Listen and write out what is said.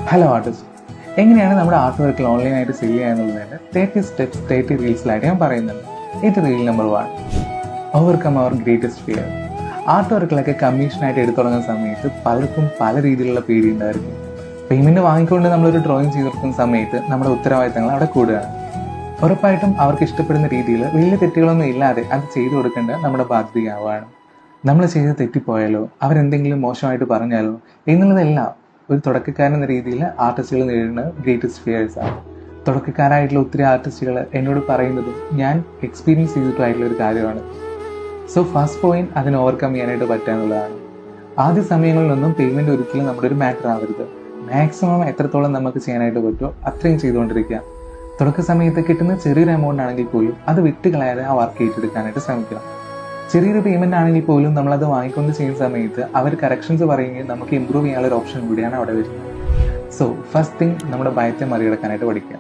Hello artist, എങ്ങനെയാണ് നമ്മുടെ art വർക്കിൽ ഓൺലൈനായിട്ട് സെല് ചെയ്യുക എന്നുള്ളതിൻ്റെ 30 സ്റ്റെപ്സ് 30 റീൽസിലായിട്ട് ഞാൻ പറയുന്നുണ്ട്. ഇത് റീൽ നമ്പർ 1, ഓവർകം അവർ ഗ്രേറ്റസ്റ്റ് ഫിയർ. ആർട്ട് വർക്കിലൊക്കെ കമ്മീഷനായിട്ട് എടുത്തു തുടങ്ങുന്ന സമയത്ത് പലർക്കും പല രീതിയിലുള്ള പേടി ഉണ്ടായിരിക്കും. പേയ്മെൻറ്റ് വാങ്ങിക്കൊണ്ട് നമ്മളൊരു ഡ്രോയിങ് ചെയ്തെടുക്കുന്ന സമയത്ത് നമ്മുടെ ഉത്തരവാദിത്തങ്ങൾ അവിടെ കൂടുകയാണ്. ഉറപ്പായിട്ടും അവർക്ക് ഇഷ്ടപ്പെടുന്ന രീതിയിൽ വലിയ തെറ്റുകളൊന്നും ഇല്ലാതെ അത് ചെയ്തു കൊടുക്കേണ്ടത് നമ്മുടെ ബാധ്യതയാവുകയാണ്. നമ്മൾ ചെയ്ത് തെറ്റിപ്പോയാലോ, അവരെന്തെങ്കിലും മോശമായിട്ട് പറഞ്ഞാലോ എന്നുള്ളതെല്ലാം ഒരു തുടക്കക്കാരൻ എന്ന രീതിയിൽ ആർട്ടിസ്റ്റുകൾ നേരിടുന്ന ഗ്രേറ്റസ്റ്റ് ഫിയേഴ്സ് ആണ്. തുടക്കക്കാരായിട്ടുള്ള ഒത്തിരി ആർട്ടിസ്റ്റുകൾ എന്നോട് പറയുന്നതും ഞാൻ എക്സ്പീരിയൻസ് ചെയ്തിട്ടുമായിട്ടുള്ള ഒരു കാര്യമാണ്. സോ ഫസ്റ്റ് പോയിന്റ് അതിന് ഓവർകം ചെയ്യാനായിട്ട് പറ്റുക എന്നുള്ളതാണ്. ആദ്യ സമയങ്ങളിലൊന്നും പേയ്മെൻറ്റ് ഒരിക്കലും നമ്മുടെ ഒരു മാറ്റർ ആവരുത്. മാക്സിമം എത്രത്തോളം നമുക്ക് ചെയ്യാനായിട്ട് പറ്റുമോ അത്രയും ചെയ്തുകൊണ്ടിരിക്കുക. തുടക്ക സമയത്ത് കിട്ടുന്ന ചെറിയൊരു എമൗണ്ട് ആണെങ്കിൽ പോലും അത് വിട്ടുകളയാതെ ആ വർക്ക് ഏറ്റെടുക്കാനായിട്ട് ശ്രമിക്കണം. ചെറിയൊരു പേയ്മെന്റ് ആണെങ്കിൽ പോലും നമ്മളത് വാങ്ങിക്കൊണ്ട് ചെയ്യുന്ന സമയത്ത് അവർ കറക്ഷൻസ് പറയുകയും നമുക്ക് ഇമ്പ്രൂവ് ചെയ്യാനുള്ള ഒരു ഓപ്ഷൻ കൂടിയാണ് അവിടെ വരുന്നത്. സോ ഫസ്റ്റ് തിങ് നമ്മുടെ ഭയത്തെ മറികടക്കാനായിട്ട് പഠിക്കുക.